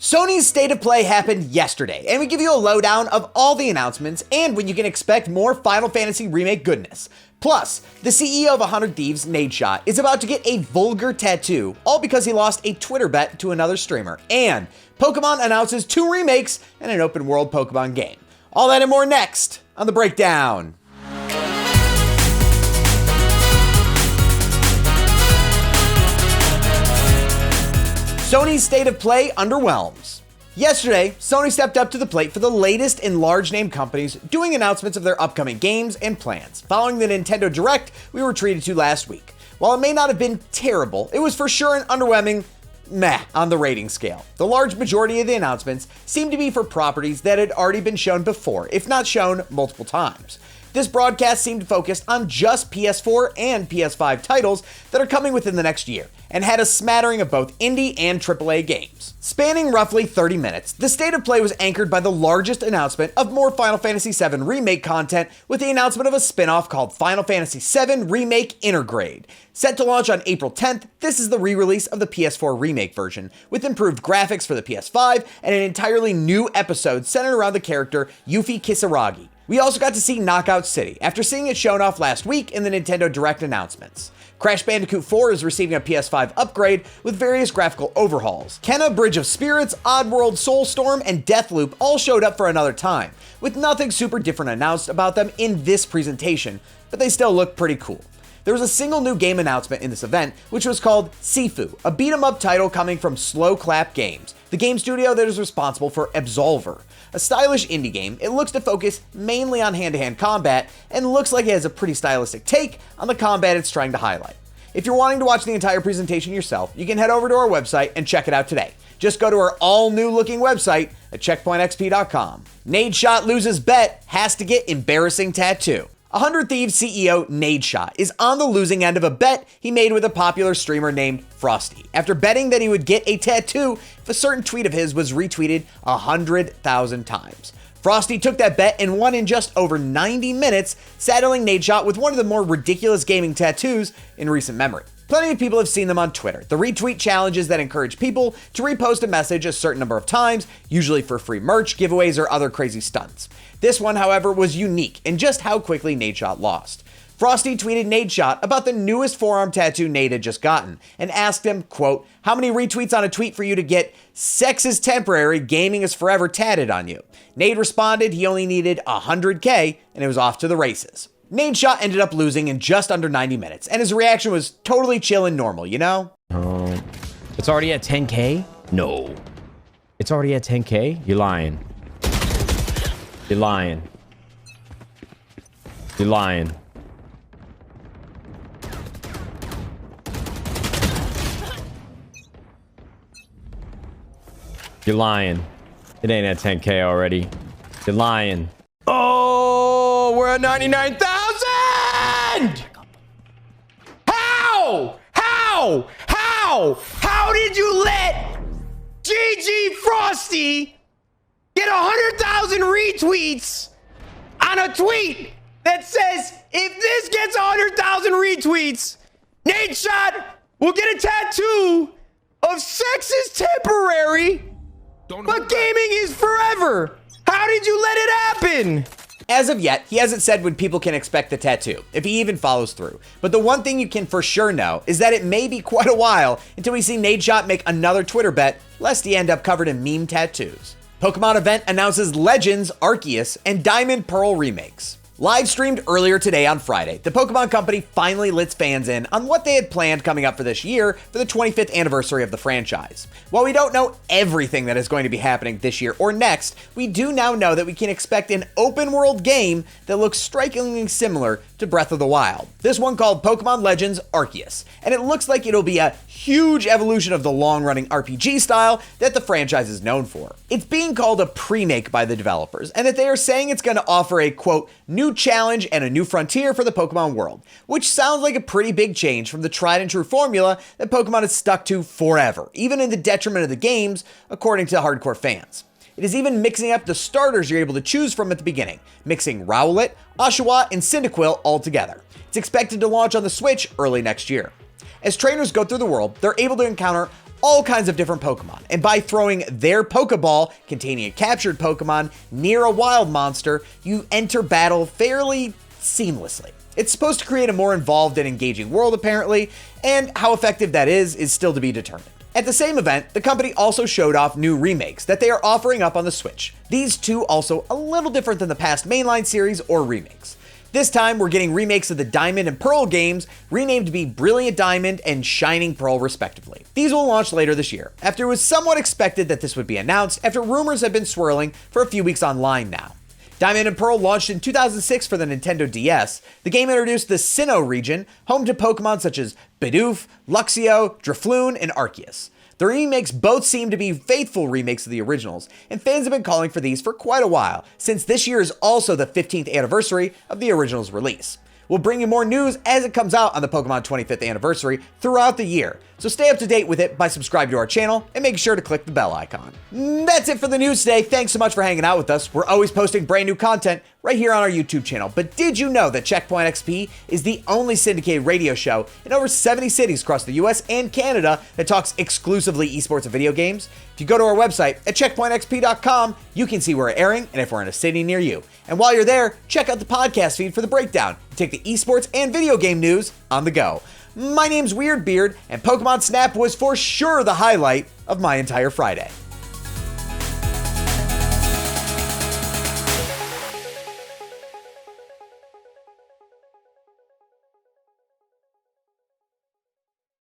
Sony's State of Play happened yesterday, and we give you a lowdown of all the announcements and when you can expect more Final Fantasy Remake goodness. Plus, the CEO of 100 Thieves, Nadeshot, is about to get a vulgar tattoo, all because he lost a Twitter bet to another streamer. And Pokemon announces 2 remakes and an open world Pokemon game. All that and more next on The Breakdown. Sony's State of Play underwhelms. Yesterday, Sony stepped up to the plate for the latest in large name companies doing announcements of their upcoming games and plans, following the Nintendo Direct we were treated to last week. While it may not have been terrible, it was for sure an underwhelming meh on the rating scale. The large majority of the announcements seemed to be for properties that had already been shown before, if not shown multiple times. This broadcast seemed focused on just PS4 and PS5 titles that are coming within the next year, and had a smattering of both indie and AAA games. Spanning roughly 30 minutes, the State of Play was anchored by the largest announcement of more Final Fantasy VII Remake content with the announcement of a spin-off called Final Fantasy VII Remake Intergrade. Set to launch on April 10th, this is the re-release of the PS4 Remake version, with improved graphics for the PS5 and an entirely new episode centered around the character Yuffie Kisaragi. We also got to see Knockout City, after seeing it shown off last week in the Nintendo Direct announcements. Crash Bandicoot 4 is receiving a PS5 upgrade with various graphical overhauls. Kena, Bridge of Spirits, Oddworld, Soulstorm, and Deathloop all showed up for another time, with nothing super different announced about them in this presentation, but they still look pretty cool. There was a single new game announcement in this event, which was called Sifu, a beat-em-up title coming from Slow Clap Games, the game studio that is responsible for Absolver. A stylish indie game, it looks to focus mainly on hand-to-hand combat, and looks like it has a pretty stylistic take on the combat it's trying to highlight. If you're wanting to watch the entire presentation yourself, you can head over to our website and check it out today. Just go to our all-new looking website at checkpointxp.com. Nadeshot loses bet, has to get embarrassing tattoo. 100 Thieves CEO Nadeshot is on the losing end of a bet he made with a popular streamer named Froste, after betting that he would get a tattoo if a certain tweet of his was retweeted 100,000 times. Froste took that bet and won in just over 90 minutes, saddling Nadeshot with one of the more ridiculous gaming tattoos in recent memory. Plenty of people have seen them on Twitter, the retweet challenges that encourage people to repost a message a certain number of times, usually for free merch, giveaways, or other crazy stunts. This one, however, was unique in just how quickly Nadeshot lost. Froste tweeted Nadeshot about the newest forearm tattoo Nade had just gotten, and asked him, quote, "How many retweets on a tweet for you to get 'Sex is temporary, gaming is forever' tatted on you?" Nade responded he only needed 100K, and it was off to the races. Nadeshot ended up losing in just under 90 minutes, and his reaction was totally chill and normal, you know? It's already at 10K? No. It's already at 10K? You're lying. You're lying. You're lying. You're lying. It ain't at 10K already. You're lying. Oh, we're at 99,000! How? How did you let GG Frosty get 100,000 retweets on a tweet that says, if this gets 100,000 retweets, Nadeshot will get a tattoo of "Sex is temporary, but gaming is forever"? How did you let it happen? As of yet, he hasn't said when people can expect the tattoo, if he even follows through. But the one thing you can for sure know is that it may be quite a while until we see Nadeshot make another Twitter bet, lest he end up covered in meme tattoos. Pokemon event announces Legends, Arceus, and Diamond Pearl remakes. Live streamed earlier today on Friday, the Pokemon Company finally lets fans in on what they had planned coming up for this year for the 25th anniversary of the franchise. While we don't know everything that is going to be happening this year or next, we do now know that we can expect an open world game that looks strikingly similar to Breath of the Wild. This one called Pokemon Legends Arceus, and it looks like it'll be a huge evolution of the long-running RPG style that the franchise is known for. It's being called a pre-make by the developers, and that they are saying it's going to offer a, quote, "new challenge and a new frontier for the Pokemon world," which sounds like a pretty big change from the tried and true formula that Pokemon has stuck to forever, even in the detriment of the games, according to hardcore fans. It is even mixing up the starters you're able to choose from at the beginning, mixing Rowlet, Oshawott, and Cyndaquil all together. It's expected to launch on the Switch early next year. As trainers go through the world, they're able to encounter all kinds of different Pokemon, and by throwing their Pokeball containing a captured Pokemon near a wild monster, you enter battle fairly seamlessly. It's supposed to create a more involved and engaging world apparently, and how effective that is still to be determined. At the same event, the company also showed off new remakes that they are offering up on the Switch. These two also a little different than the past mainline series or remakes. This time, we're getting remakes of the Diamond and Pearl games, renamed to be Brilliant Diamond and Shining Pearl respectively. These will launch later this year, after it was somewhat expected that this would be announced after rumors have been swirling for a few weeks online now. Diamond and Pearl launched in 2006 for the Nintendo DS. The game introduced the Sinnoh region, home to Pokemon such as Bidoof, Luxio, Drifloon, and Arceus. The remakes both seem to be faithful remakes of the originals, and fans have been calling for these for quite a while, since this year is also the 15th anniversary of the original's release. We'll bring you more news as it comes out on the Pokemon 25th anniversary throughout the year, so stay up to date with it by subscribing to our channel and make sure to click the bell icon. That's it for the news today. Thanks so much for hanging out with us. We're always posting brand new content right here on our YouTube channel. But did you know that Checkpoint XP is the only syndicated radio show in over 70 cities across the US and Canada that talks exclusively esports and video games? If you go to our website at checkpointxp.com, you can see where we're airing and if we're in a city near you. And while you're there, check out the podcast feed for the breakdown and take the esports and video game news on the go. My name's Weirdbeard, and Pokemon Snap was for sure the highlight of my entire Friday.